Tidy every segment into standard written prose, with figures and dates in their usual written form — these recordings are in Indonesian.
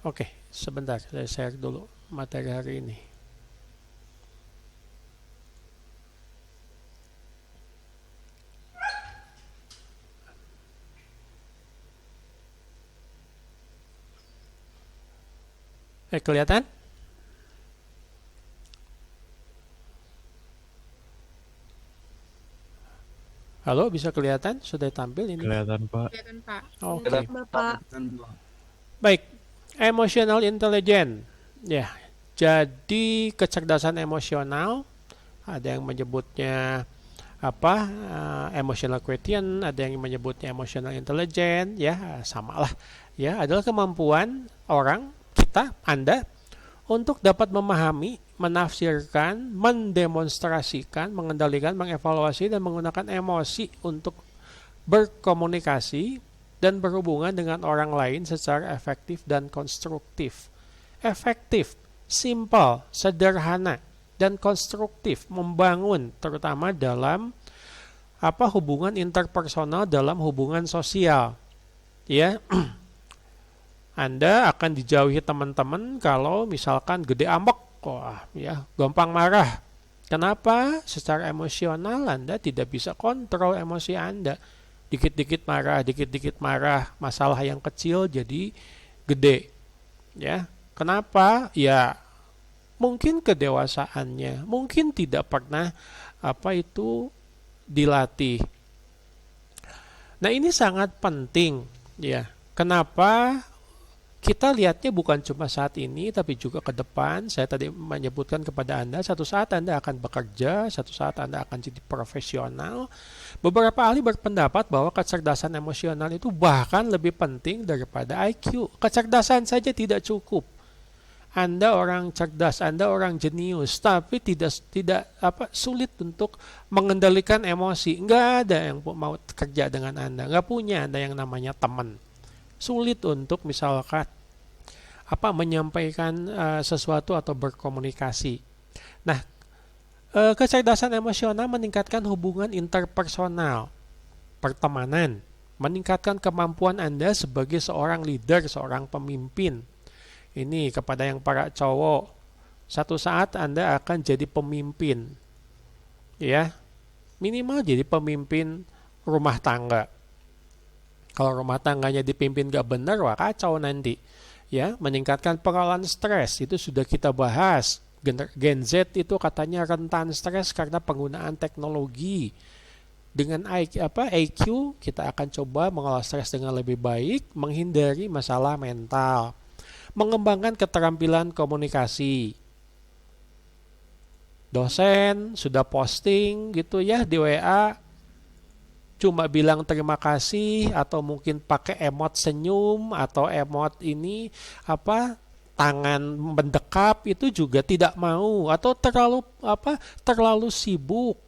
Oke, sebentar saya share dulu materi hari ini. Kelihatan? Halo, bisa kelihatan? Sudah tampil ini? Kelihatan, Pak. Kelihatan, Pak. Oke. Kelihatan, Bapak. Baik, emotional intelligence. Ya, jadi kecerdasan emosional, ada yang menyebutnya apa? Emotional quotient, ada yang menyebutnya emotional intelligence, ya, samalah. Ya, adalah kemampuan orang, kita, Anda untuk dapat memahami, menafsirkan, mendemonstrasikan, mengendalikan, mengevaluasi, dan menggunakan emosi untuk berkomunikasi dan berhubungan dengan orang lain secara efektif dan konstruktif. Efektif, simple, sederhana, dan konstruktif, membangun terutama dalam hubungan interpersonal, dalam hubungan sosial. Ya, Anda akan dijauhi teman-teman kalau misalkan gede ambek, ya, gampang marah. Kenapa? Secara emosional Anda tidak bisa kontrol emosi Anda. Dikit-dikit marah, masalah yang kecil jadi gede. Ya, kenapa? Ya, mungkin kedewasaannya, mungkin tidak pernah dilatih. Nah, ini sangat penting, ya. Kenapa? Kita lihatnya bukan cuma saat ini, tapi juga ke depan. Saya tadi menyebutkan kepada Anda, satu saat Anda akan bekerja, satu saat Anda akan jadi profesional. Beberapa ahli berpendapat bahwa kecerdasan emosional itu bahkan lebih penting daripada IQ. Kecerdasan saja tidak cukup. Anda orang cerdas, Anda orang jenius, tapi tidak sulit untuk mengendalikan emosi. Nggak ada yang mau kerja dengan Anda, nggak punya Anda yang namanya teman. Sulit untuk misalkan menyampaikan sesuatu atau berkomunikasi. Nah, kecerdasan emosional meningkatkan hubungan interpersonal, pertemanan, meningkatkan kemampuan Anda sebagai seorang leader, seorang pemimpin. Ini kepada yang para cowok, satu saat Anda akan jadi pemimpin, ya, minimal jadi pemimpin rumah tangga. Kalau rumah tangganya dipimpin gak benar, wah kacau nanti. Ya, meningkatkan pengelolaan stres, itu sudah kita bahas. Gen Z itu katanya rentan stres karena penggunaan teknologi. Dengan IQ, kita akan coba mengelola stres dengan lebih baik, menghindari masalah mental. Mengembangkan keterampilan komunikasi. Dosen sudah posting gitu ya di WA, cuma bilang terima kasih atau mungkin pakai emot senyum atau emot ini tangan mendekap, itu juga tidak mau, atau terlalu sibuk.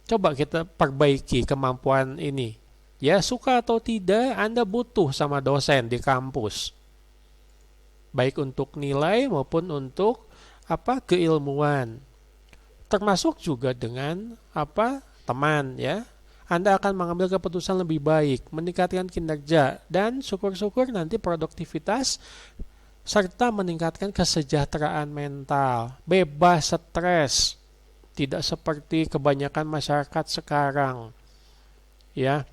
Coba kita perbaiki kemampuan ini. Ya, suka atau tidak, Anda butuh sama dosen di kampus. Baik untuk nilai maupun untuk keilmuan. Termasuk juga dengan teman, ya. Anda akan mengambil keputusan lebih baik, meningkatkan kinerja, dan syukur-syukur nanti produktivitas, serta meningkatkan kesejahteraan mental, bebas stres, tidak seperti kebanyakan masyarakat sekarang. Ya.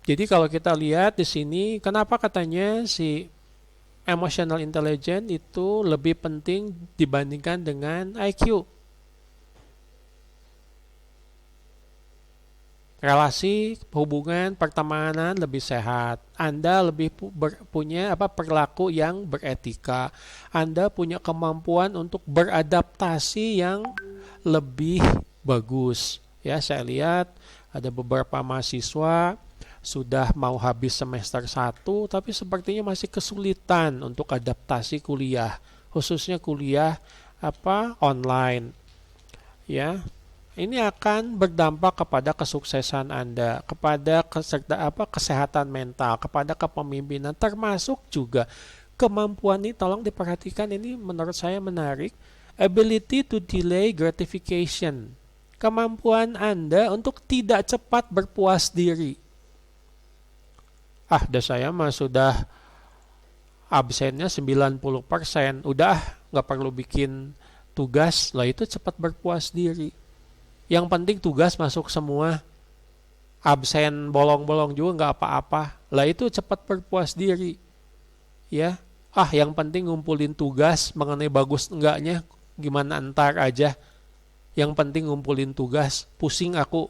Jadi kalau kita lihat di sini, kenapa katanya si emotional intelligence itu lebih penting dibandingkan dengan IQ? Relasi, hubungan, pertemanan lebih sehat. Anda lebih punya perilaku yang beretika. Anda punya kemampuan untuk beradaptasi yang lebih bagus. Ya, saya lihat ada beberapa mahasiswa sudah mau habis semester 1, tapi sepertinya masih kesulitan untuk adaptasi kuliah, khususnya kuliah online. Ya. Ini akan berdampak kepada kesuksesan Anda, kepada kesehatan mental, kepada kepemimpinan, termasuk juga kemampuan ini. Tolong diperhatikan, ini menurut saya menarik. Ability to delay gratification. Kemampuan Anda untuk tidak cepat berpuas diri. Dah saya mah sudah absennya 90%, udah nggak perlu bikin tugas, lah itu cepat berpuas diri. Yang penting tugas masuk semua, absen bolong-bolong juga nggak apa-apa, lah itu cepat berpuas diri. Ya, yang penting ngumpulin tugas, mengenai bagus enggaknya gimana ntar aja. Yang penting ngumpulin tugas, pusing aku,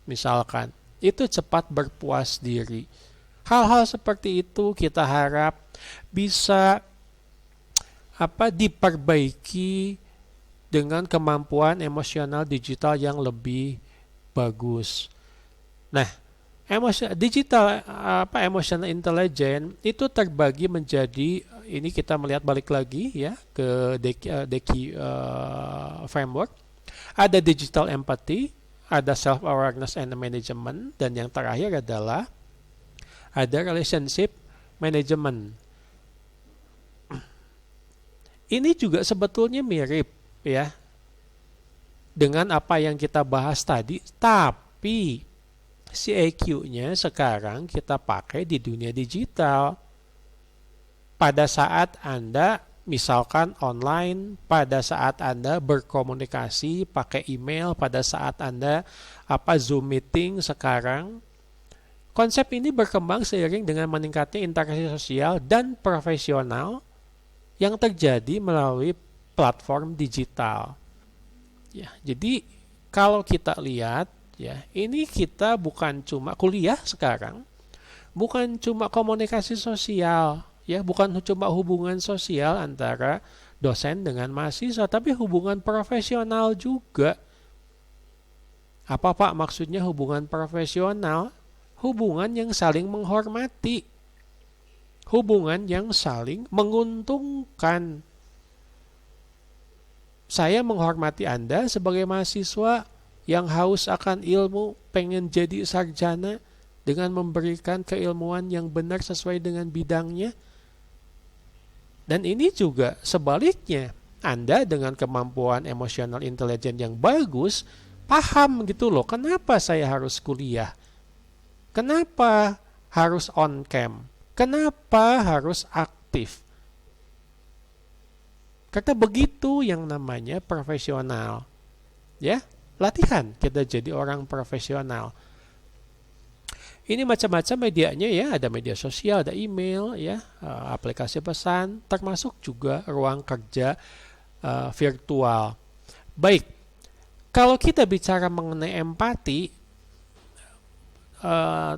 misalkan. Itu cepat berpuas diri. Hal-hal seperti itu kita harap bisa diperbaiki dengan kemampuan emosional digital yang lebih bagus. Nah, emotional intelligence itu terbagi menjadi, ini kita melihat balik lagi ya ke Deki framework. Ada digital empathy, ada self awareness and management, dan yang terakhir adalah ada relationship management. Ini juga sebetulnya mirip ya dengan apa yang kita bahas tadi, tapi si EQ-nya sekarang kita pakai di dunia digital. Pada saat Anda misalkan online, pada saat Anda berkomunikasi pakai email, pada saat Anda Zoom meeting sekarang, konsep ini berkembang seiring dengan meningkatnya interaksi sosial dan profesional yang terjadi melalui platform digital. Ya, jadi kalau kita lihat ya, ini kita bukan cuma kuliah sekarang, bukan cuma komunikasi sosial, ya, bukan cuma hubungan sosial antara dosen dengan mahasiswa, tapi hubungan profesional juga. Apa Pak maksudnya hubungan profesional? Hubungan yang saling menghormati, hubungan yang saling menguntungkan. Saya menghormati Anda sebagai mahasiswa yang haus akan ilmu, pengen jadi sarjana dengan memberikan keilmuan yang benar sesuai dengan bidangnya. Dan ini juga sebaliknya, Anda dengan kemampuan emosional intelijen yang bagus, paham gitu loh, kenapa saya harus kuliah? Kenapa harus on cam? Kenapa harus aktif? Karena begitu yang namanya profesional. Ya, latihan kita jadi orang profesional. Ini macam-macam medianya ya, ada media sosial, ada email ya, aplikasi pesan, termasuk juga ruang kerja virtual. Baik, kalau kita bicara mengenai empati,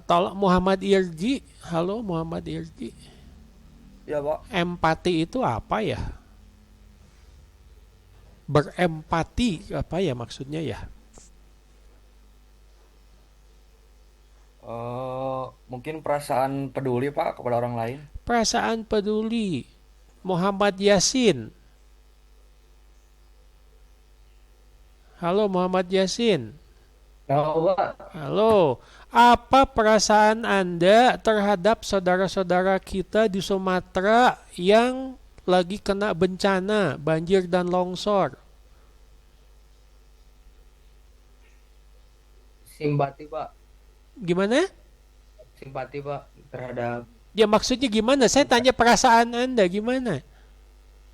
tolong Muhammad Irgi, halo Muhammad Irgi. Ya, Pak. Empati itu apa ya? Berempati apa ya maksudnya ya? Mungkin perasaan peduli, Pak, kepada orang lain. Perasaan peduli. Muhammad Yasin. Halo Muhammad Yasin. Tahu, Pak. Halo. Apa perasaan Anda terhadap saudara-saudara kita di Sumatera yang lagi kena bencana, banjir dan longsor? Simpati, Pak. Gimana? Simpati, Pak, terhadap. Ya maksudnya gimana? Saya tanya perasaan Anda gimana?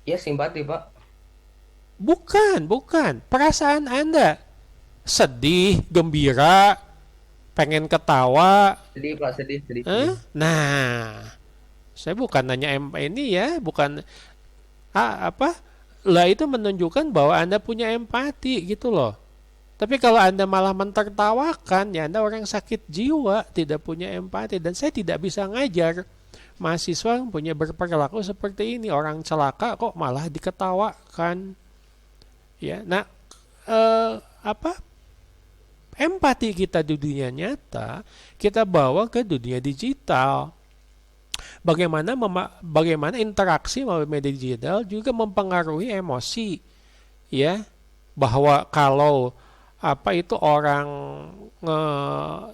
Ya, simpati, Pak. Bukan. Perasaan Anda. Sedih, gembira, pengen ketawa. Sedih, Pak, sedih. Nah, saya bukan nanya ini ya, bukan lah itu menunjukkan bahwa Anda punya empati gitu loh. Tapi kalau Anda malah mentertawakan, ya Anda orang sakit jiwa, tidak punya empati. Dan saya tidak bisa ngajar mahasiswa yang punya berperilaku seperti ini. Orang celaka kok malah diketawakan. Ya, nah empati kita di dunia nyata kita bawa ke dunia digital. Bagaimana interaksi melalui media digital juga mempengaruhi emosi, ya, bahwa kalau orang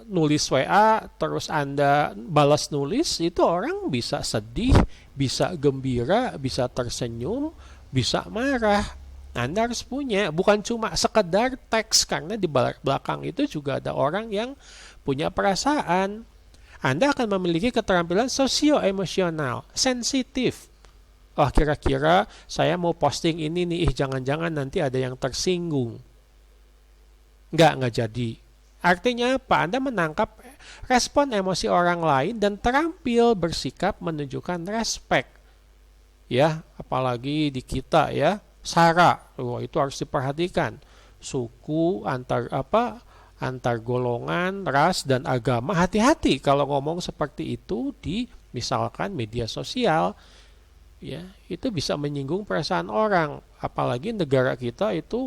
nulis WA terus Anda balas nulis, itu orang bisa sedih, bisa gembira, bisa tersenyum, bisa marah. Anda harus punya, bukan cuma sekedar teks, karena di belakang itu juga ada orang yang punya perasaan. Anda akan memiliki keterampilan sosio-emosional, sensitif. Oh, kira-kira saya mau posting ini nih, jangan-jangan nanti ada yang tersinggung. Nggak jadi. Artinya apa? Anda menangkap respon emosi orang lain dan terampil bersikap menunjukkan respek. Ya, apalagi di kita ya, SARA. Itu harus diperhatikan. Suku, antar golongan, ras dan agama. Hati-hati kalau ngomong seperti itu di misalkan media sosial. Ya, itu bisa menyinggung perasaan orang. Apalagi negara kita itu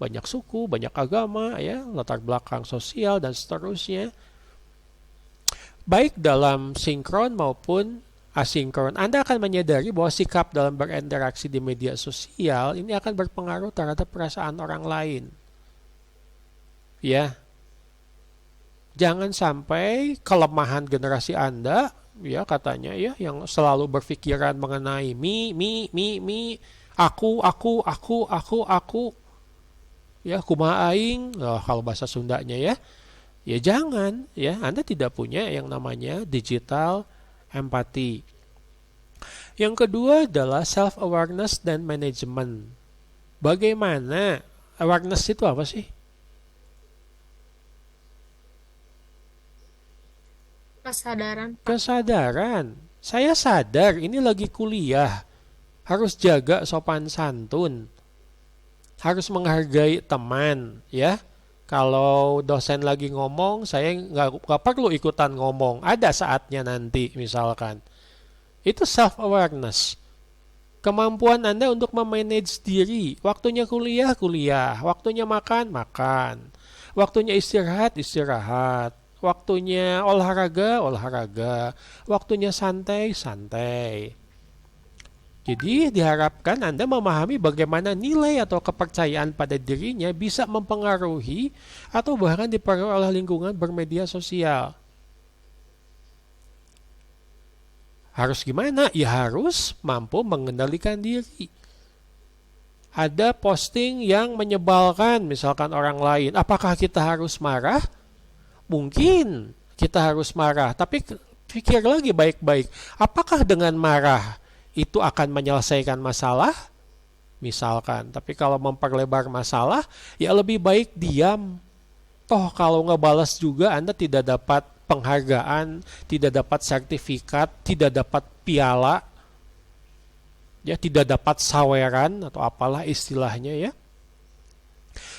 banyak suku, banyak agama, ya, latar belakang sosial dan seterusnya. Baik dalam sinkron maupun asinkron, Anda akan menyadari bahwa sikap dalam berinteraksi di media sosial ini akan berpengaruh terhadap perasaan orang lain. Ya, jangan sampai kelemahan generasi Anda, ya katanya ya, yang selalu berpikiran mengenai me, aku. Ya, kumaha aing, kalau bahasa Sundanya ya. Ya jangan, ya, Anda tidak punya yang namanya digital empati. Yang kedua adalah self awareness dan management. Bagaimana awareness itu apa sih? Kesadaran. Saya sadar ini lagi kuliah. Harus jaga sopan santun. Harus menghargai teman, ya. Kalau dosen lagi ngomong, saya nggak perlu ikutan ngomong. Ada saatnya nanti, misalkan. Itu self-awareness. Kemampuan Anda untuk memanage diri. Waktunya kuliah, waktunya makan. Waktunya istirahat. Waktunya olahraga. Waktunya santai. Jadi diharapkan Anda memahami bagaimana nilai atau kepercayaan pada dirinya bisa mempengaruhi atau bahkan dipengaruhi oleh lingkungan bermedia sosial. Harus gimana? Ya harus mampu mengendalikan diri. Ada posting yang menyebalkan misalkan orang lain. Apakah kita harus marah? Mungkin kita harus marah. Tapi pikir lagi baik-baik. Apakah dengan marah itu akan menyelesaikan masalah? Misalkan. Tapi kalau memperlebar masalah, ya lebih baik diam. Toh kalau ngebalas juga Anda tidak dapat penghargaan, tidak dapat sertifikat, tidak dapat piala, ya, tidak dapat saweran atau apalah istilahnya ya.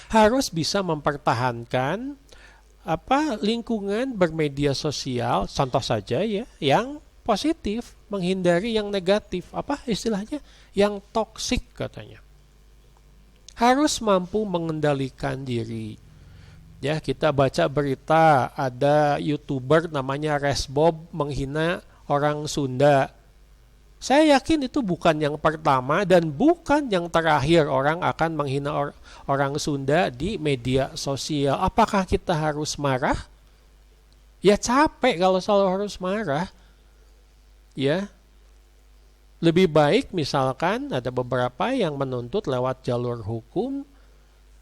Harus bisa mempertahankan lingkungan bermedia sosial, contoh saja ya, yang positif, menghindari yang negatif, istilahnya, yang toksik katanya. Harus mampu mengendalikan diri. Ya, kita baca berita ada YouTuber namanya Resbob menghina orang Sunda. Saya yakin itu bukan yang pertama dan bukan yang terakhir orang akan menghina orang Sunda di media sosial. Apakah kita harus marah? Ya capek kalau selalu harus marah. Ya, lebih baik misalkan ada beberapa yang menuntut lewat jalur hukum,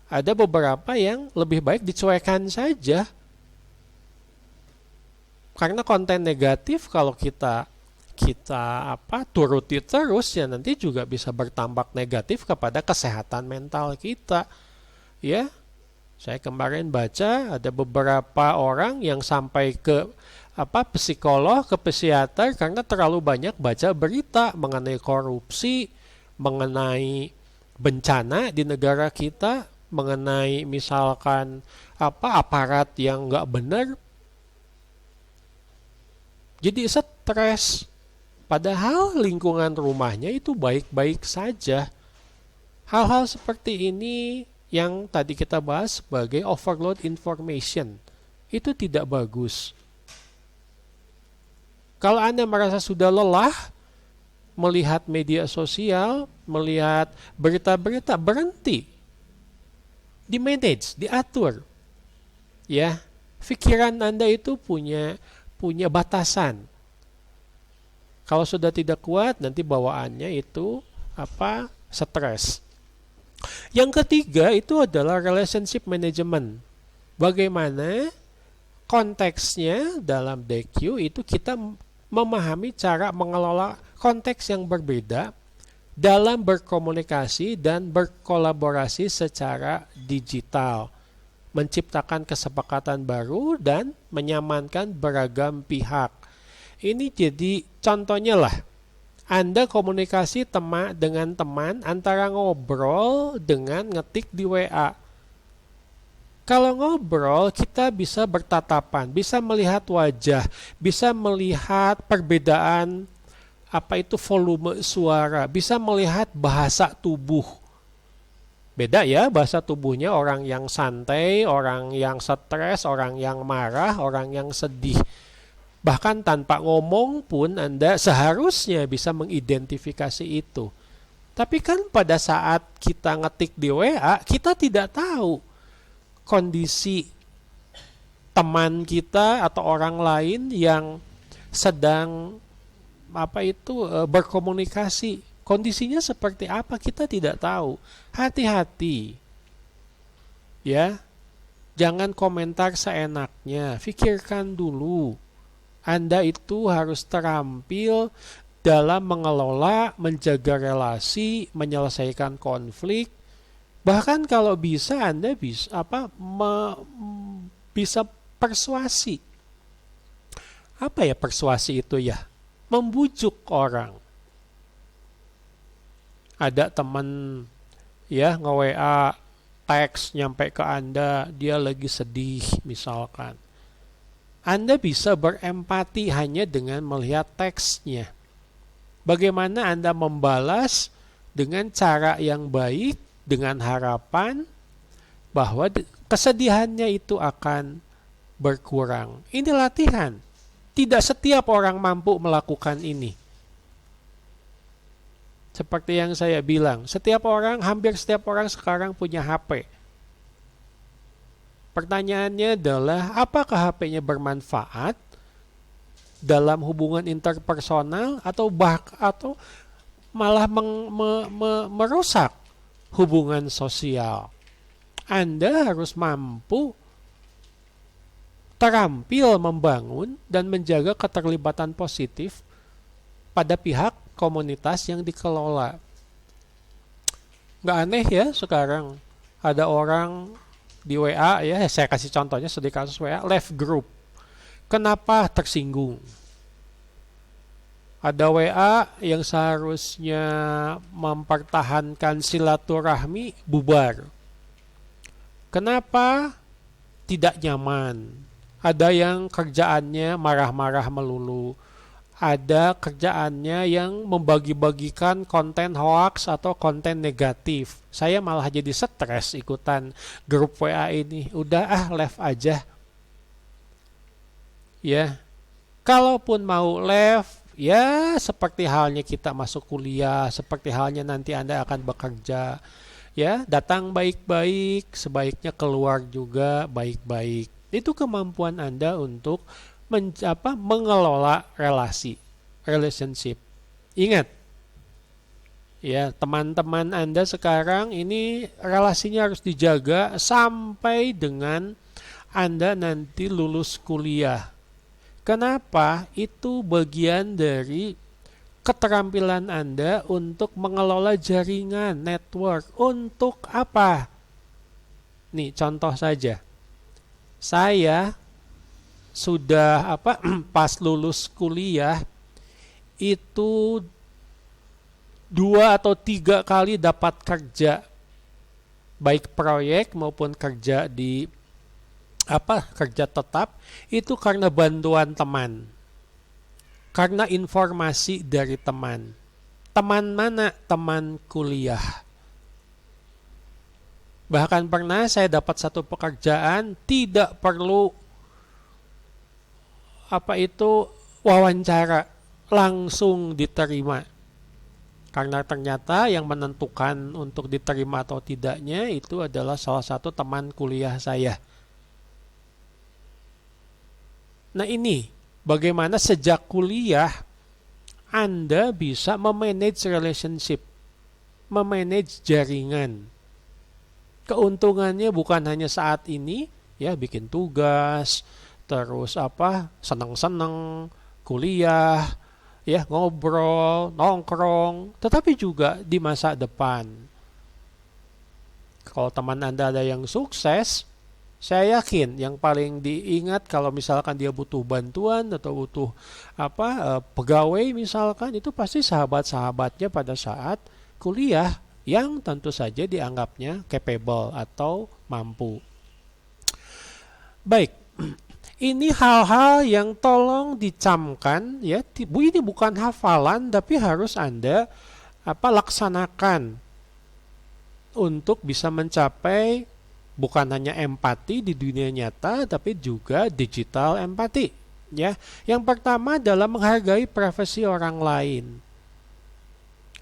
ada beberapa yang lebih baik dicuekan saja. Karena konten negatif kalau kita turuti terus ya nanti juga bisa bertampak negatif kepada kesehatan mental kita. Ya, saya kemarin baca ada beberapa orang yang sampai ke psikolog, ke psikiater karena terlalu banyak baca berita mengenai korupsi, mengenai bencana di negara kita, mengenai misalkan aparat yang nggak benar. Jadi stres. Padahal lingkungan rumahnya itu baik-baik saja. Hal-hal seperti ini yang tadi kita bahas sebagai overload information. Itu tidak bagus. Kalau Anda merasa sudah lelah melihat media sosial, melihat berita-berita, berhenti. Di-manage, diatur. Ya, pikiran Anda itu punya batasan. Kalau sudah tidak kuat, nanti bawaannya itu stres. Yang ketiga itu adalah relationship management. Bagaimana konteksnya dalam DQ itu kita memahami cara mengelola konteks yang berbeda dalam berkomunikasi dan berkolaborasi secara digital, menciptakan kesepakatan baru dan menyamankan beragam pihak. Ini jadi contohnya lah. Anda komunikasi dengan teman antara ngobrol dengan ngetik di WA. Kalau ngobrol, kita bisa bertatapan, bisa melihat wajah, bisa melihat perbedaan volume suara, bisa melihat bahasa tubuh. Beda ya bahasa tubuhnya orang yang santai, orang yang stres, orang yang marah, orang yang sedih. Bahkan tanpa ngomong pun Anda seharusnya bisa mengidentifikasi itu. Tapi kan pada saat kita ngetik di WA, kita tidak tahu kondisi teman kita atau orang lain yang sedang berkomunikasi. Kondisinya seperti apa kita tidak tahu. Hati-hati. Ya. Jangan komentar seenaknya. Pikirkan dulu. Anda itu harus terampil dalam mengelola, menjaga relasi, menyelesaikan konflik. Bahkan kalau bisa Anda bisa persuasi. Apa ya persuasi itu ya? Membujuk orang. Ada teman ya nge-WA teks nyampe ke Anda, dia lagi sedih misalkan. Anda bisa berempati hanya dengan melihat teksnya. Bagaimana Anda membalas dengan cara yang baik, dengan harapan bahwa kesedihannya itu akan berkurang. Ini latihan. Tidak setiap orang mampu melakukan ini. Seperti yang saya bilang, hampir setiap orang sekarang punya HP. Pertanyaannya adalah, apakah HP-nya bermanfaat dalam hubungan interpersonal atau malah merusak hubungan sosial? Anda harus mampu terampil membangun dan menjaga keterlibatan positif pada pihak komunitas yang dikelola. Nggak aneh ya sekarang ada orang di WA ya, saya kasih contohnya studi kasus WA, left group. Kenapa tersinggung? Ada WA yang seharusnya mempertahankan silaturahmi bubar. Kenapa tidak nyaman? Ada yang kerjaannya marah-marah melulu. Ada kerjaannya yang membagi-bagikan konten hoax atau konten negatif. Saya malah jadi stres ikutan grup WA ini. Udah left aja. Ya. Kalaupun mau left, ya seperti halnya kita masuk kuliah, seperti halnya nanti Anda akan bekerja. Ya, datang baik-baik, sebaiknya keluar juga baik-baik. Itu kemampuan Anda untuk mengelola relationship. Ingat, ya teman-teman Anda sekarang ini relasinya harus dijaga sampai dengan Anda nanti lulus kuliah. Kenapa? Itu bagian dari keterampilan Anda untuk mengelola jaringan, network. Untuk apa? Nih contoh saja. Saya sudah pas lulus kuliah itu 2 atau 3 kali dapat kerja, baik proyek maupun kerja di kerja tetap, itu karena bantuan teman, karena informasi dari teman. Teman mana? Teman kuliah. Bahkan pernah saya dapat satu pekerjaan tidak perlu wawancara, langsung diterima. Karena ternyata yang menentukan untuk diterima atau tidaknya itu adalah salah satu teman kuliah saya. Nah ini, bagaimana sejak kuliah Anda bisa memanage relationship, memanage jaringan. Keuntungannya bukan hanya saat ini, ya bikin tugas, terus senang-senang kuliah, ya ngobrol, nongkrong, tetapi juga di masa depan. Kalau teman Anda ada yang sukses, saya yakin yang paling diingat kalau misalkan dia butuh bantuan atau butuh pegawai misalkan, itu pasti sahabat-sahabatnya pada saat kuliah yang tentu saja dianggapnya capable atau mampu. Baik, ini hal-hal yang tolong dicamkan ya. Ini bukan hafalan tapi harus Anda laksanakan untuk bisa mencapai bukan hanya empati di dunia nyata tapi juga digital empati ya. Yang pertama adalah menghargai privasi orang lain.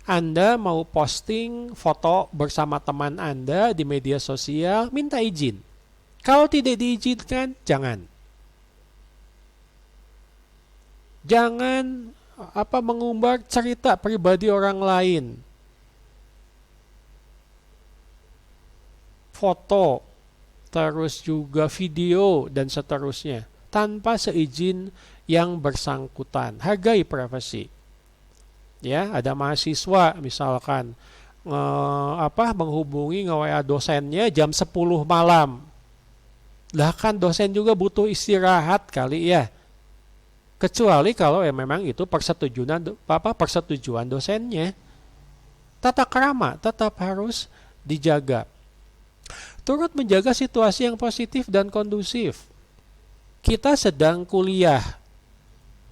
Anda mau posting foto bersama teman Anda di media sosial, minta izin. Kalau tidak diizinkan, jangan. Jangan mengumbar cerita pribadi orang lain. Foto, terus juga video dan seterusnya tanpa seizin yang bersangkutan. Hargai privasi. Ya, ada mahasiswa misalkan menghubungi nge-WA dosennya jam 10 malam. Lah kan dosen juga butuh istirahat kali ya. Kecuali kalau memang itu persetujuan dosennya. Tata krama tetap harus dijaga. Turut menjaga situasi yang positif dan kondusif. Kita sedang kuliah.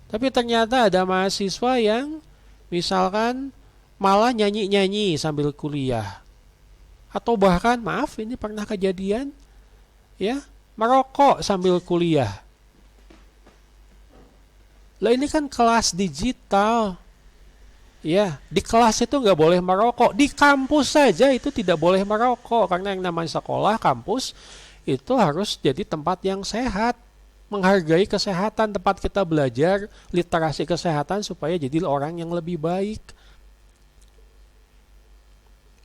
Tapi ternyata ada mahasiswa yang misalkan malah nyanyi-nyanyi sambil kuliah. Atau bahkan, maaf ini pernah kejadian, ya, merokok sambil kuliah. Lah ini kan kelas digital. Ya, di kelas itu nggak boleh merokok. Di kampus saja itu tidak boleh merokok. Karena yang namanya sekolah, kampus, itu harus jadi tempat yang sehat. Menghargai kesehatan, tempat kita belajar literasi kesehatan supaya jadi orang yang lebih baik.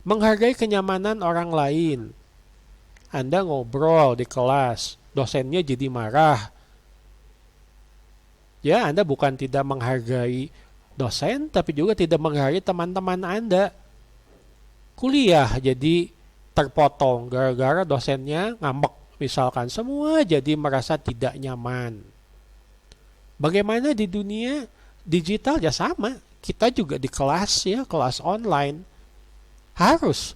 Menghargai kenyamanan orang lain. Anda ngobrol di kelas, dosennya jadi marah. Ya, Anda bukan tidak menghargai dosen, tapi juga tidak menghargai teman-teman Anda. Kuliah jadi terpotong gara-gara dosennya ngambek. Misalkan semua jadi merasa tidak nyaman. Bagaimana di dunia digital ya sama. Kita juga di kelas ya, kelas online. Harus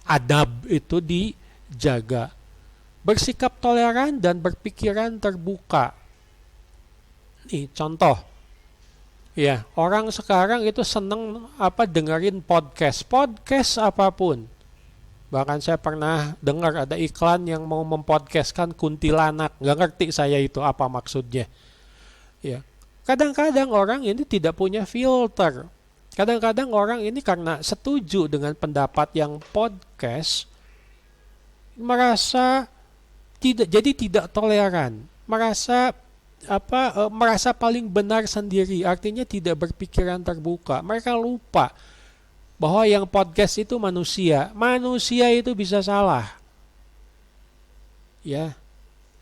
adab itu dijaga. Bersikap toleran dan berpikiran terbuka. Nih contoh, ya orang sekarang itu seneng dengerin podcast apapun. Bahkan saya pernah dengar ada iklan yang mau mempodcastkan kuntilanak, nggak ngerti saya itu apa maksudnya. Ya, kadang-kadang orang ini tidak punya filter. Kadang-kadang orang ini karena setuju dengan pendapat yang podcast, merasa tidak toleran, merasa paling benar sendiri, artinya tidak berpikiran terbuka. Mereka lupa bahwa yang podcast itu manusia itu bisa salah. Ya,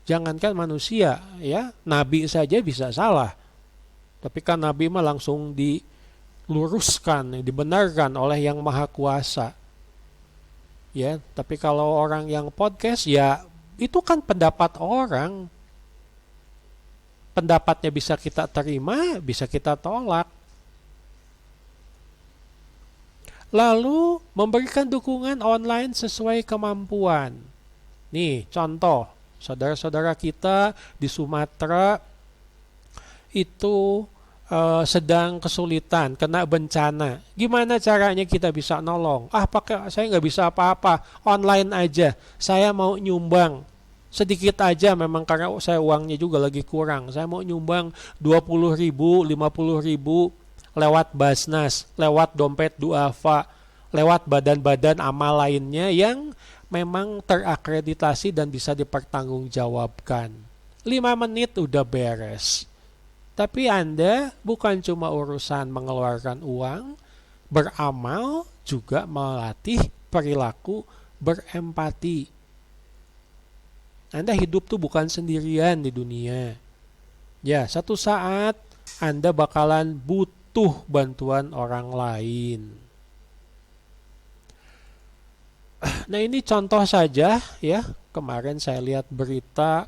jangankan manusia, ya, nabi saja bisa salah. Tapi kan nabi mah langsung diluruskan, dibenarkan oleh yang maha kuasa. Ya, tapi kalau orang yang podcast, ya itu kan pendapat orang. Pendapatnya bisa kita terima, bisa kita tolak. Lalu memberikan dukungan online sesuai kemampuan. Nih contoh, saudara-saudara kita di Sumatera itu sedang kesulitan, kena bencana. Gimana caranya kita bisa nolong? Saya nggak bisa apa-apa, online aja. Saya mau nyumbang. Sedikit aja memang karena saya uangnya juga lagi kurang. Saya mau nyumbang 20.000, 50.000 lewat Basnas, lewat dompet duafa, lewat badan-badan amal lainnya yang memang terakreditasi dan bisa dipertanggungjawabkan. 5 menit udah beres. Tapi Anda bukan cuma urusan mengeluarkan uang, beramal juga melatih perilaku berempati. Anda hidup tuh bukan sendirian di dunia. Ya, satu saat Anda bakalan butuh bantuan orang lain. Nah, ini contoh saja ya. Kemarin saya lihat berita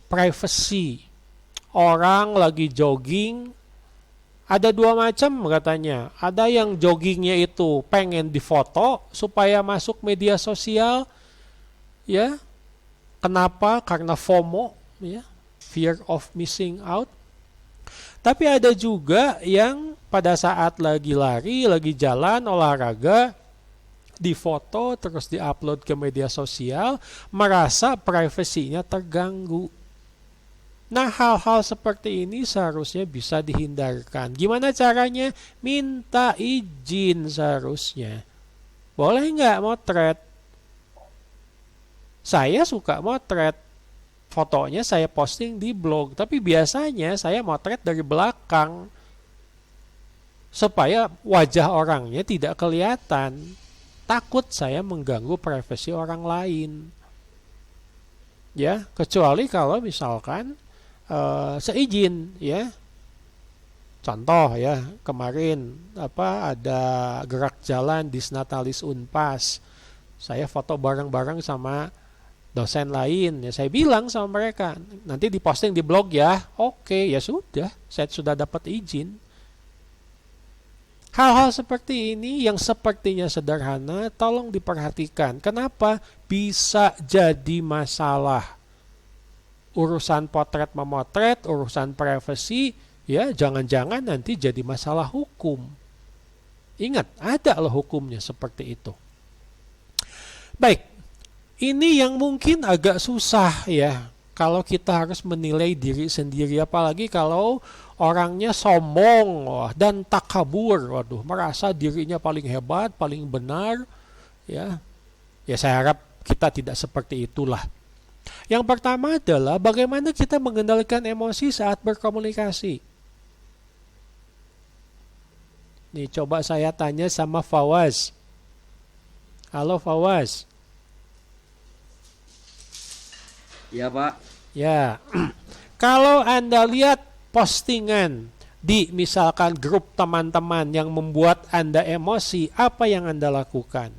privacy. Orang lagi jogging, ada dua macam katanya. Ada yang joggingnya itu pengen difoto supaya masuk media sosial, ya. Kenapa? Karena FOMO, ya, fear of missing out. Tapi ada juga yang pada saat lagi lari, lagi jalan, olahraga, difoto terus diupload ke media sosial, merasa privasinya terganggu. Nah, hal-hal seperti ini seharusnya bisa dihindarkan. Gimana caranya? Minta izin seharusnya. Boleh nggak motret? Saya suka motret. Fotonya saya posting di blog. Tapi biasanya saya motret dari belakang. Supaya wajah orangnya tidak kelihatan. Takut saya mengganggu privasi orang lain. Ya, kecuali kalau misalkan seizin, ya. Contoh ya, kemarin ada gerak jalan Disnatalis Unpas. Saya foto bareng-bareng sama dosen lain, ya saya bilang sama mereka, nanti diposting di blog ya. Oke, ya sudah, saya sudah dapat izin. Hal-hal seperti ini yang sepertinya sederhana, tolong diperhatikan. Kenapa? Bisa jadi masalah. Urusan potret memotret, urusan privasi, ya jangan-jangan nanti jadi masalah hukum. Ingat, ada loh hukumnya seperti itu. Baik, ini yang mungkin agak susah ya, kalau kita harus menilai diri sendiri, apalagi kalau orangnya sombong dan takabur, waduh, merasa dirinya paling hebat, paling benar, ya. Ya saya harap kita tidak seperti itulah. Yang pertama adalah bagaimana kita mengendalikan emosi saat berkomunikasi. Nih coba saya tanya sama Fawaz. Halo Fawaz. Ya Pak, Ya, kalau Anda lihat postingan di misalkan grup teman-teman yang membuat Anda emosi, apa yang Anda lakukan?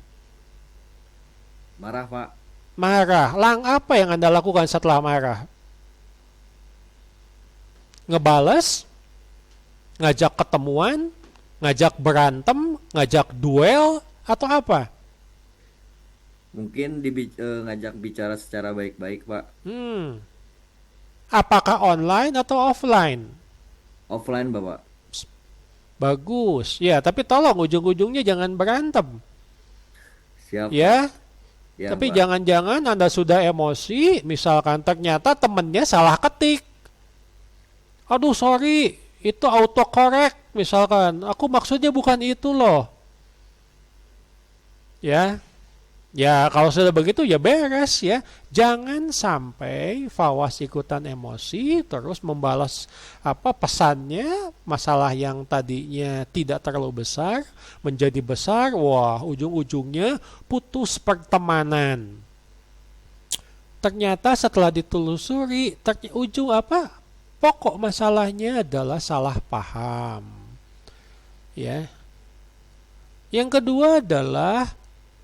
marah Pak. Marah. Apa yang Anda lakukan setelah marah? Ngebales? Ngajak ketemuan? Ngajak berantem? Ngajak duel? Atau apa? Mungkin ngajak bicara secara baik-baik Pak. Apakah online atau offline? Offline Bapak. Bagus. Ya, tapi tolong ujung-ujungnya jangan berantem. Siap. Ya, Ya, tapi Pak. jangan-jangan Anda sudah emosi, misalkan ternyata temennya salah ketik. Aduh sorry, itu autocorrect misalkan. Aku maksudnya bukan itu loh. Ya, ya kalau sudah begitu ya beres ya. Jangan sampai Fawaz ikutan emosi terus membalas pesannya, masalah yang tadinya tidak terlalu besar menjadi besar. Wah, ujung-ujungnya putus pertemanan. Ternyata setelah ditelusuri, pokok masalahnya adalah salah paham. Ya. Yang kedua adalah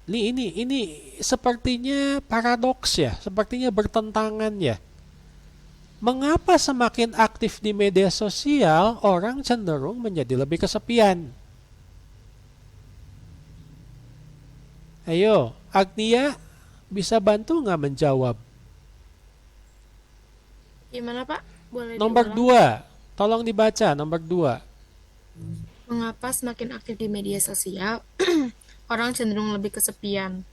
ini sepertinya paradoks ya, sepertinya bertentangan ya. Mengapa semakin aktif di media sosial, orang cenderung menjadi lebih kesepian? Ayo, Agnia bisa bantu nggak menjawab? Gimana Pak? Boleh Nomor diulang? 2, tolong dibaca nomor 2. Mengapa semakin aktif di media sosial, orang cenderung lebih kesepian?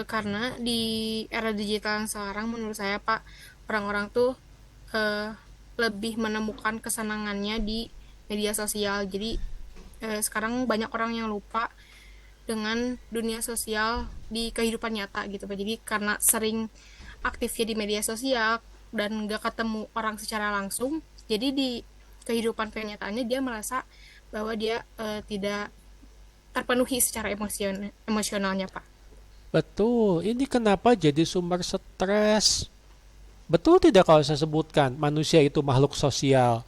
Karena di era digital yang sekarang menurut saya Pak, orang-orang tuh lebih menemukan kesenangannya di media sosial. Jadi sekarang banyak orang yang lupa dengan dunia sosial di kehidupan nyata gitu Pak. Jadi karena sering aktifnya di media sosial dan gak ketemu orang secara langsung, jadi di kehidupan kenyataannya dia merasa bahwa dia tidak terpenuhi secara emosionalnya Pak. Betul, ini kenapa jadi sumber stres? Betul tidak kalau saya sebutkan manusia itu makhluk sosial?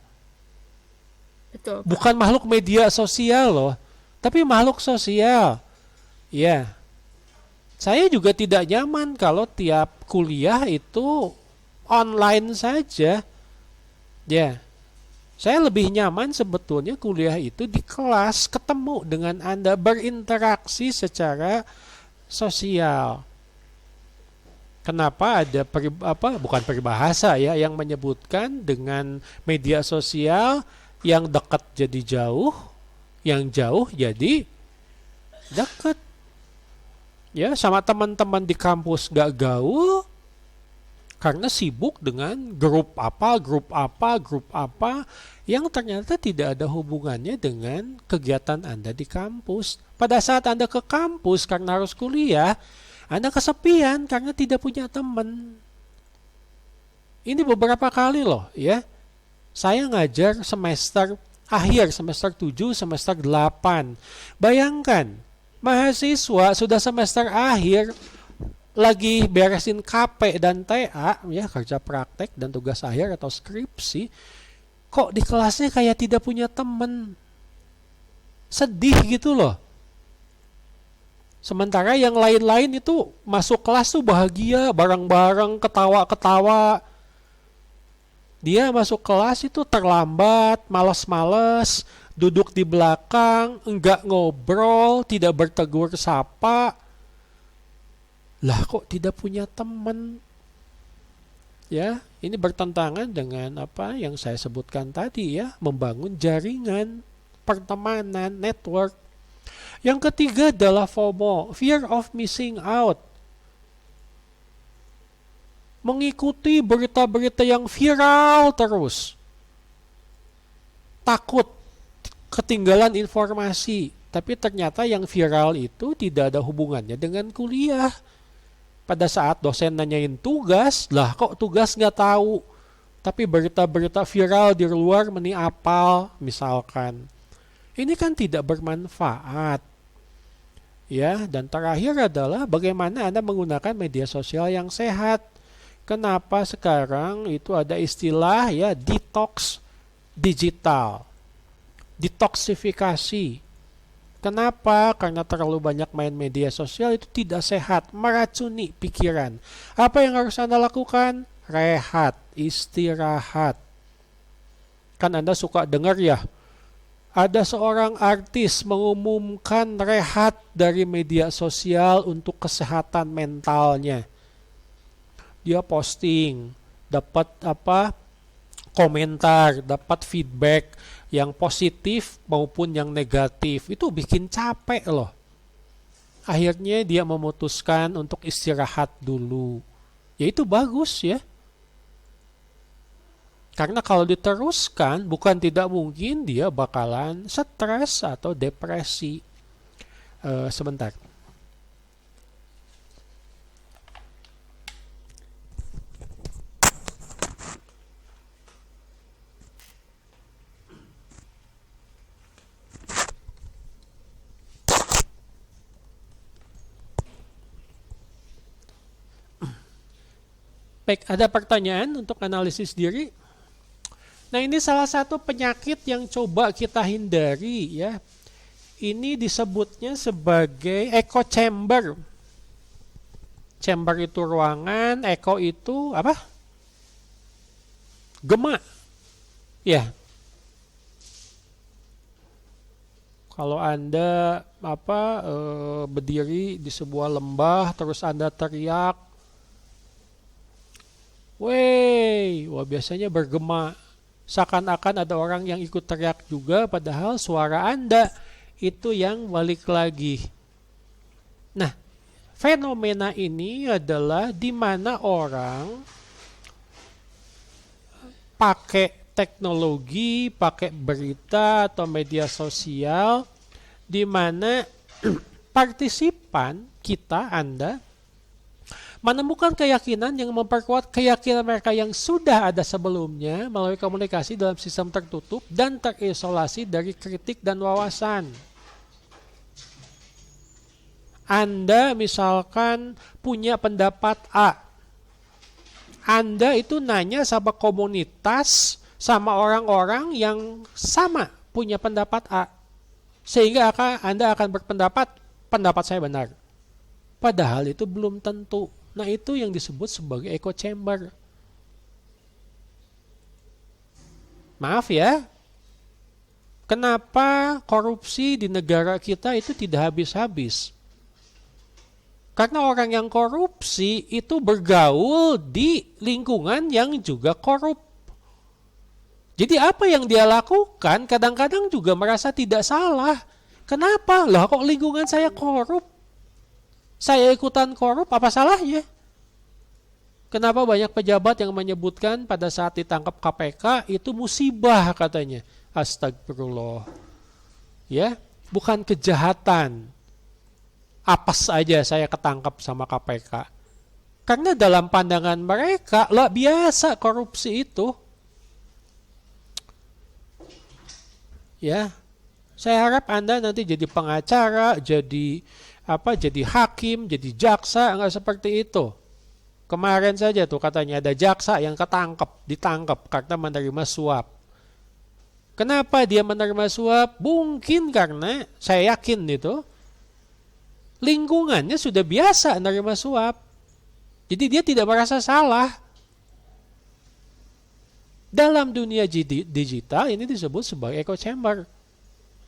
Betul, Pak. Bukan makhluk media sosial loh, tapi makhluk sosial. Ya, saya juga tidak nyaman kalau tiap kuliah itu online saja. Ya, saya lebih nyaman sebetulnya kuliah itu di kelas, ketemu dengan Anda, berinteraksi secara sosial. Kenapa ada bukan peribahasa ya yang menyebutkan dengan media sosial yang dekat jadi jauh, yang jauh jadi dekat. Ya, sama teman-teman di kampus gak gaul karena sibuk dengan grup apa yang ternyata tidak ada hubungannya dengan kegiatan Anda di kampus. Pada saat Anda ke kampus karena harus kuliah, Anda kesepian karena tidak punya teman. Ini beberapa kali loh ya. Saya ngajar semester akhir, semester 7, semester 8. Bayangkan, mahasiswa sudah semester akhir lagi beresin KP dan TA, ya kerja praktek dan tugas akhir atau skripsi, kok di kelasnya kayak tidak punya teman. Sedih gitu loh. Sementara yang lain-lain itu masuk kelas tuh bahagia, bareng-bareng, ketawa-ketawa. Dia masuk kelas itu terlambat, malas-males, duduk di belakang, enggak ngobrol, tidak bertegur sapa. Lah kok tidak punya teman? Ya, ini bertentangan dengan apa yang saya sebutkan tadi ya, membangun jaringan, pertemanan, network. Yang ketiga adalah FOMO, fear of missing out. Mengikuti berita-berita yang viral terus. Takut ketinggalan informasi, tapi ternyata yang viral itu tidak ada hubungannya dengan kuliah. Pada saat dosen nanyain tugas, lah kok tugas nggak tahu, tapi berita-berita viral di luar meni apal misalkan. Ini kan tidak bermanfaat. Ya, dan terakhir adalah bagaimana Anda menggunakan media sosial yang sehat. Kenapa sekarang itu ada istilah ya detox digital, detoksifikasi. Kenapa? Karena terlalu banyak main media sosial itu tidak sehat, meracuni pikiran. Apa yang harus Anda lakukan? Rehat, istirahat. Kan Anda suka dengar ya, ada seorang artis mengumumkan rehat dari media sosial untuk kesehatan mentalnya. Dia posting, dapat komentar, dapat feedback yang positif maupun yang negatif. Itu bikin capek loh. Akhirnya dia memutuskan untuk istirahat dulu. Ya itu bagus ya. Karena kalau diteruskan, bukan tidak mungkin dia bakalan stres atau depresi. Sebentar. Baik, ada pertanyaan untuk analisis diri? Nah, ini salah satu penyakit yang coba kita hindari ya. Ini disebutnya sebagai echo chamber. Chamber itu ruangan, echo itu apa? Gema. Ya. Kalau Anda berdiri di sebuah lembah terus Anda teriak, "Wey!" Wah, biasanya bergema. Seakan-akan ada orang yang ikut teriak juga, padahal suara Anda itu yang balik lagi. Nah, fenomena ini adalah di mana orang pakai teknologi, pakai berita atau media sosial, di mana partisipan kita, Anda, menemukan keyakinan yang memperkuat keyakinan mereka yang sudah ada sebelumnya melalui komunikasi dalam sistem tertutup dan terisolasi dari kritik dan wawasan. Anda misalkan punya pendapat A. Anda itu nanya sama komunitas, sama orang-orang yang sama punya pendapat A. Sehingga Anda akan berpendapat, pendapat saya benar. Padahal itu belum tentu. Nah, itu yang disebut sebagai echo chamber. Maaf ya, kenapa korupsi di negara kita itu tidak habis-habis? Karena orang yang korupsi itu bergaul di lingkungan yang juga korup. Jadi apa yang dia lakukan kadang-kadang juga merasa tidak salah. Kenapa? Lah kok lingkungan saya korup? Saya ikutan korup, apa salahnya? Kenapa banyak pejabat yang menyebutkan pada saat ditangkap KPK itu musibah katanya. Astagfirullah. Ya, bukan kejahatan. Apes aja saya ketangkap sama KPK. Karena dalam pandangan mereka, lah biasa korupsi itu. Ya, saya harap Anda nanti jadi pengacara, jadi hakim, jadi jaksa, enggak seperti itu. Kemarin saja tuh katanya ada jaksa yang ditangkap karena menerima suap. Kenapa dia menerima suap? Mungkin karena saya yakin itu lingkungannya sudah biasa menerima suap. Jadi dia tidak merasa salah. Dalam dunia digital ini disebut sebagai echo chamber.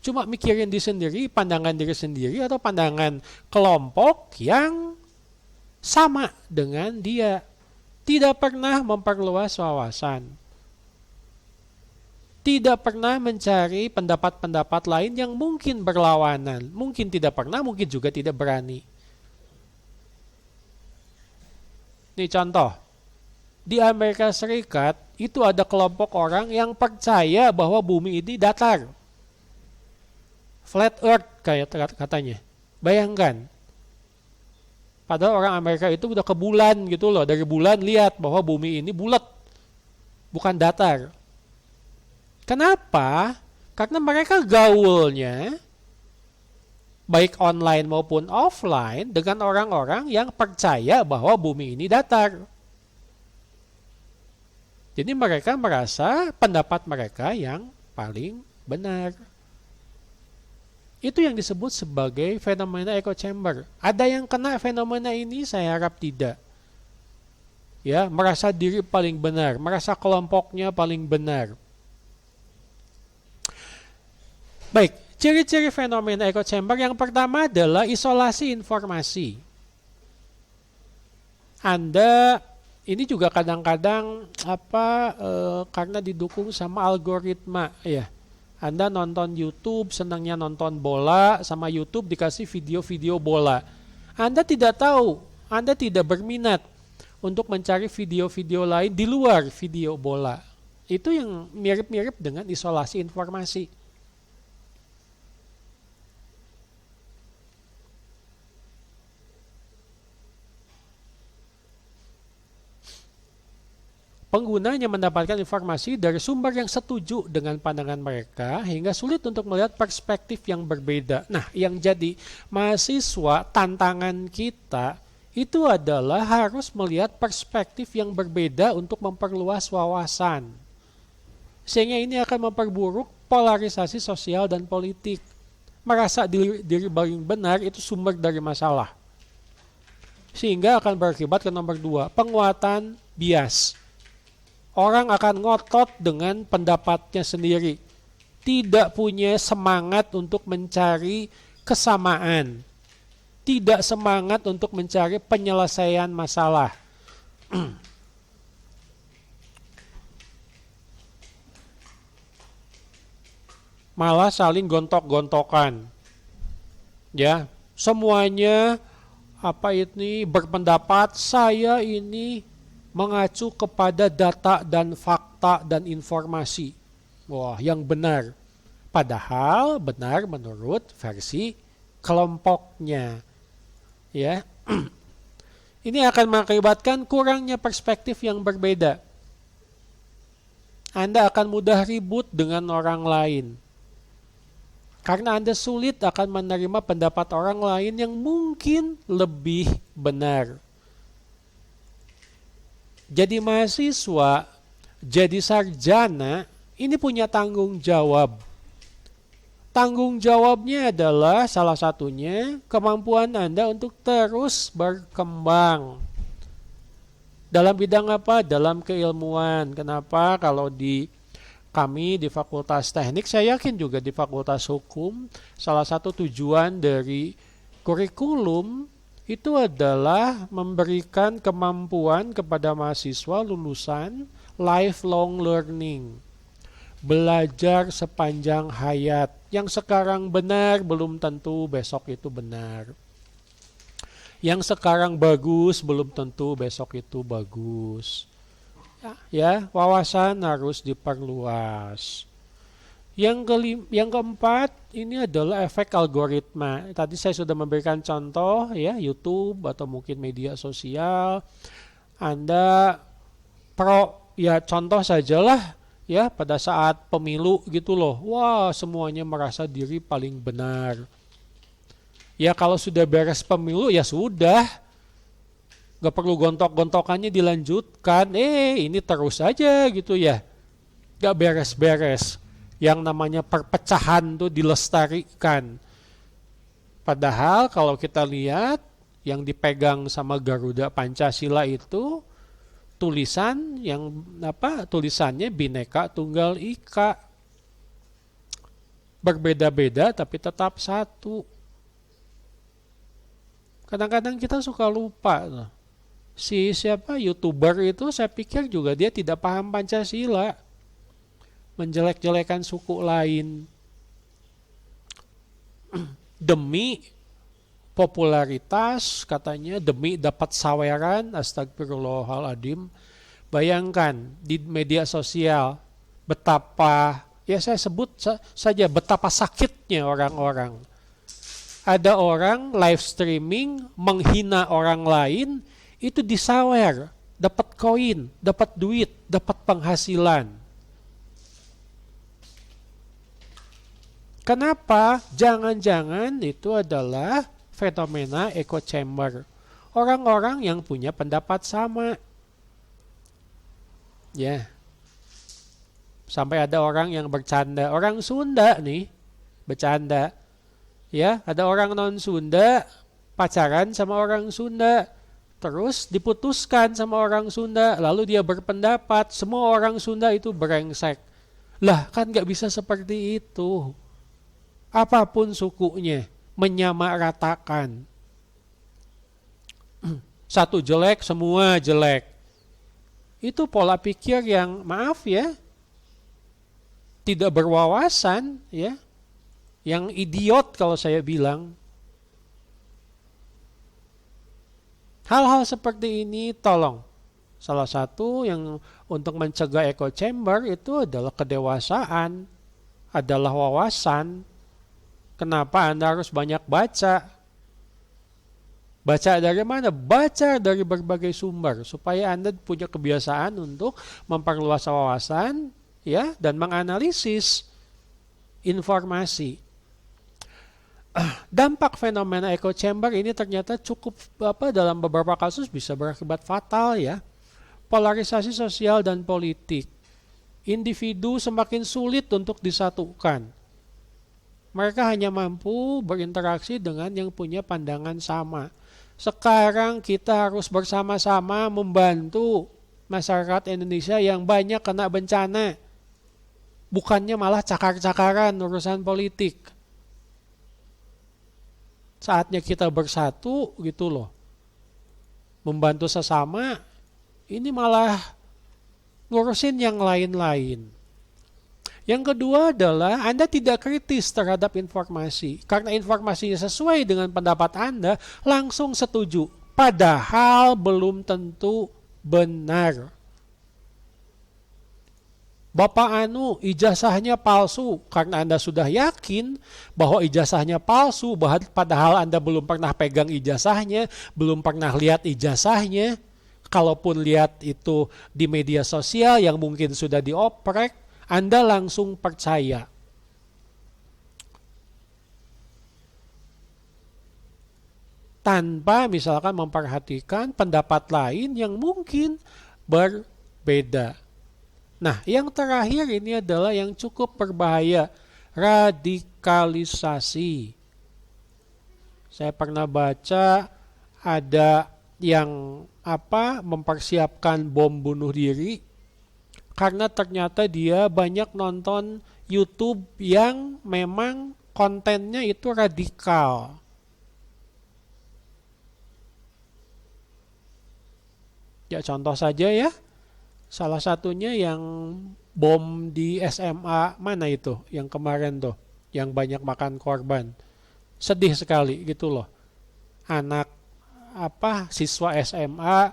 Cuma mikirin diri sendiri, pandangan diri sendiri atau pandangan kelompok yang sama dengan dia. Tidak pernah memperluas wawasan. Tidak pernah mencari pendapat-pendapat lain yang mungkin berlawanan. Mungkin tidak pernah, mungkin juga tidak berani. Nih contoh. Di Amerika Serikat itu ada kelompok orang yang percaya bahwa bumi ini datar. Flat earth kayak katanya. Bayangkan. Padahal orang Amerika itu udah ke bulan gitu loh. Dari bulan lihat bahwa bumi ini bulat. Bukan datar. Kenapa? Karena mereka gaulnya baik online maupun offline dengan orang-orang yang percaya bahwa bumi ini datar. Jadi mereka merasa pendapat mereka yang paling benar. Itu yang disebut sebagai fenomena echo chamber. Ada yang kena fenomena ini? Saya harap tidak. Ya, merasa diri paling benar, merasa kelompoknya paling benar. Baik, ciri-ciri fenomena echo chamber yang pertama adalah isolasi informasi. Anda ini juga kadang-kadang karena didukung sama algoritma ya. Anda nonton YouTube, senangnya nonton bola, sama YouTube dikasih video-video bola. Anda tidak tahu, Anda tidak berminat untuk mencari video-video lain di luar video bola. Itu yang mirip-mirip dengan isolasi informasi. Penggunanya mendapatkan informasi dari sumber yang setuju dengan pandangan mereka hingga sulit untuk melihat perspektif yang berbeda. Nah, yang jadi mahasiswa tantangan kita itu adalah harus melihat perspektif yang berbeda untuk memperluas wawasan. Sehingga ini akan memperburuk polarisasi sosial dan politik. Merasa diri paling benar itu sumber dari masalah. Sehingga akan berakibat ke nomor 2, penguatan bias. Orang akan ngotot dengan pendapatnya sendiri. Tidak punya semangat untuk mencari kesamaan. Tidak semangat untuk mencari penyelesaian masalah. Malah saling gontok-gontokan. Ya, semuanya berpendapat saya ini mengacu kepada data dan fakta dan informasi. Wah, yang benar. Padahal benar menurut versi kelompoknya. Ya. Ini akan mengakibatkan kurangnya perspektif yang berbeda. Anda akan mudah ribut dengan orang lain. Karena Anda sulit akan menerima pendapat orang lain yang mungkin lebih benar. Jadi mahasiswa, jadi sarjana, ini punya tanggung jawab. Tanggung jawabnya adalah salah satunya kemampuan Anda untuk terus berkembang. Dalam bidang apa? Dalam keilmuan. Kenapa? Kalau kami di Fakultas Teknik, saya yakin juga di Fakultas Hukum, salah satu tujuan dari kurikulum itu adalah memberikan kemampuan kepada mahasiswa lulusan lifelong learning. Belajar sepanjang hayat. Yang sekarang benar belum tentu besok itu benar. Yang sekarang bagus belum tentu besok itu bagus. Ya, wawasan harus diperluas. Yang keempat, ini adalah efek algoritma. Tadi saya sudah memberikan contoh ya, YouTube atau mungkin media sosial. Anda ya contoh sajalah ya pada saat pemilu gitu loh. Wah, semuanya merasa diri paling benar. Ya kalau sudah beres pemilu ya sudah. Gak perlu gontok-gontokannya dilanjutkan. Ini terus aja gitu ya. Gak beres-beres. Yang namanya perpecahan tuh dilestarikan. Padahal kalau kita lihat yang dipegang sama Garuda Pancasila itu tulisannya Bhinneka Tunggal Ika. Berbeda-beda tapi tetap satu. Kadang-kadang kita suka lupa. YouTuber itu saya pikir juga dia tidak paham Pancasila. Menjelek-jelekan suku lain demi popularitas, katanya demi dapat saweran. Astagfirullahaladzim. Bayangkan di media sosial betapa, ya saya sebut saja betapa sakitnya orang-orang. Ada orang live streaming menghina orang lain, itu disawer, dapat koin, dapat duit, dapat penghasilan. Kenapa? Jangan-jangan itu adalah fenomena echo chamber. Orang-orang yang punya pendapat sama. Ya. Sampai ada orang yang bercanda. Orang Sunda nih, bercanda. Ya, ada orang non-Sunda pacaran sama orang Sunda. Terus diputuskan sama orang Sunda. Lalu dia berpendapat semua orang Sunda itu brengsek. Lah, kan gak bisa seperti itu. Apapun sukunya, menyamaratakan. Satu jelek, semua jelek. Itu pola pikir yang, maaf ya, tidak berwawasan, ya, yang idiot kalau saya bilang. Hal-hal seperti ini tolong. Salah satu yang untuk mencegah echo chamber itu adalah kedewasaan, adalah wawasan. Kenapa Anda harus banyak baca? Baca dari mana? Baca dari berbagai sumber supaya Anda punya kebiasaan untuk memperluas wawasan, ya, dan menganalisis informasi. Dampak fenomena echo chamber ini ternyata cukup dalam beberapa kasus bisa berakibat fatal ya. Polarisasi sosial dan politik. Individu semakin sulit untuk disatukan. Mereka hanya mampu berinteraksi dengan yang punya pandangan sama. Sekarang kita harus bersama-sama membantu masyarakat Indonesia yang banyak kena bencana. Bukannya malah cakar-cakaran urusan politik. Saatnya kita bersatu gitu loh. Membantu sesama, ini malah ngurusin yang lain-lain. Yang kedua adalah Anda tidak kritis terhadap informasi. Karena informasinya sesuai dengan pendapat Anda, langsung setuju. Padahal belum tentu benar. Bapak Anu, ijazahnya palsu. Karena Anda sudah yakin bahwa ijazahnya palsu, padahal Anda belum pernah pegang ijazahnya, belum pernah lihat ijazahnya. Kalaupun lihat itu di media sosial yang mungkin sudah dioprek, Anda langsung percaya. tanpa misalkan memperhatikan pendapat lain yang mungkin berbeda. Nah, yang terakhir ini adalah yang cukup berbahaya, radikalisasi. Saya pernah baca ada yang mempersiapkan bom bunuh diri karena ternyata dia banyak nonton YouTube yang memang kontennya itu radikal. Ya contoh saja ya, salah satunya yang bom di SMA mana itu, yang kemarin tuh, yang banyak makan korban. Sedih sekali gitu loh. Anak siswa SMA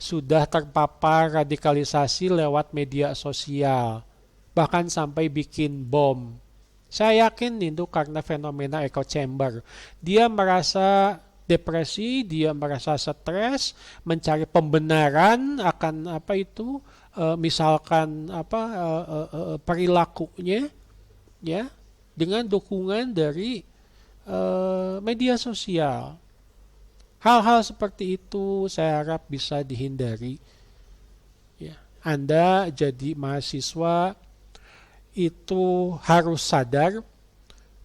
sudah terpapar radikalisasi lewat media sosial, bahkan sampai bikin bom. Saya yakin itu karena fenomena echo chamber. Dia merasa depresi, dia merasa stres, mencari pembenaran akan misalkan perilakunya, ya, dengan dukungan dari media sosial. Hal-hal seperti itu saya harap bisa dihindari. Ya, Anda jadi mahasiswa itu harus sadar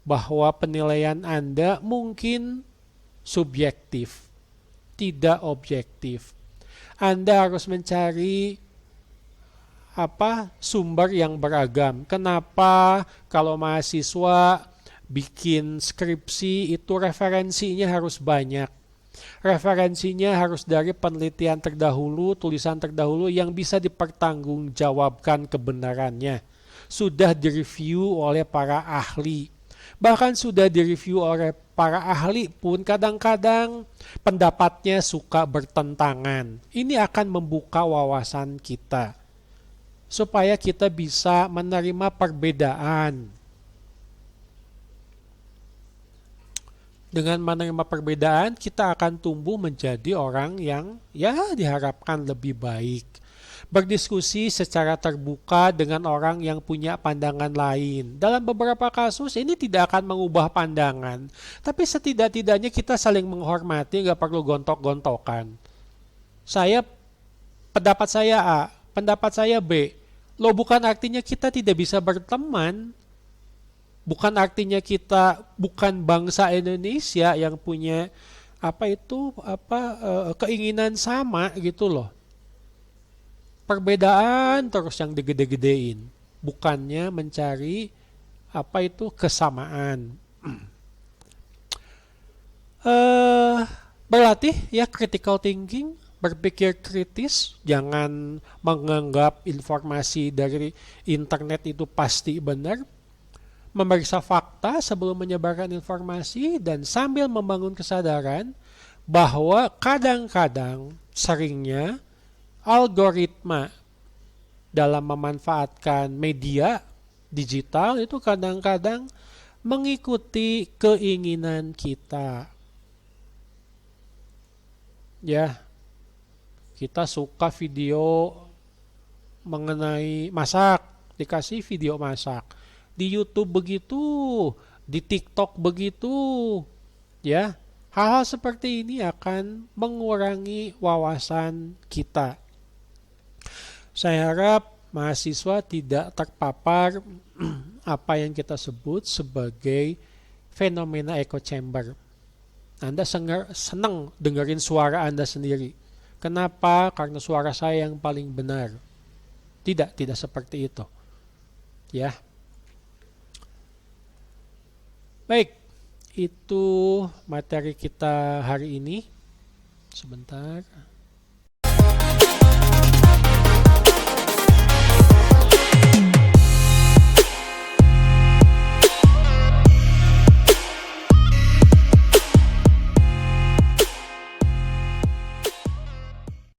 bahwa penilaian Anda mungkin subjektif, tidak objektif. Anda harus mencari sumber yang beragam. Kenapa kalau mahasiswa bikin skripsi itu referensinya harus banyak? Referensinya harus dari penelitian terdahulu, tulisan terdahulu yang bisa dipertanggungjawabkan kebenarannya. Sudah direview oleh para ahli. Bahkan sudah direview oleh para ahli pun kadang-kadang pendapatnya suka bertentangan. Ini akan membuka wawasan kita supaya kita bisa menerima perbedaan. Dengan menerima perbedaan, kita akan tumbuh menjadi orang yang diharapkan lebih baik. Berdiskusi secara terbuka dengan orang yang punya pandangan lain. Dalam beberapa kasus ini tidak akan mengubah pandangan, tapi setidak-tidaknya kita saling menghormati, nggak perlu gontok-gontokan. Pendapat saya A, pendapat saya B. Loh, bukan artinya kita tidak bisa berteman. Bukan artinya kita bukan bangsa Indonesia yang punya keinginan sama gitu loh. Perbedaan terus yang digede-gedein, bukannya mencari kesamaan. Berlatih ya critical thinking, berpikir kritis, jangan menganggap informasi dari internet itu pasti benar. Memeriksa fakta sebelum menyebarkan informasi dan sambil membangun kesadaran bahwa kadang-kadang seringnya algoritma dalam memanfaatkan media digital itu kadang-kadang mengikuti keinginan kita. Ya, kita suka video mengenai masak, dikasih video masak. Di YouTube begitu, di TikTok begitu, ya. Hal-hal seperti ini akan mengurangi wawasan kita. Saya harap mahasiswa tidak terpapar apa yang kita sebut sebagai fenomena echo chamber. Anda senang dengerin suara Anda sendiri. Kenapa? Karena suara saya yang paling benar. Tidak seperti itu. Ya. Baik, itu materi kita hari ini. Sebentar.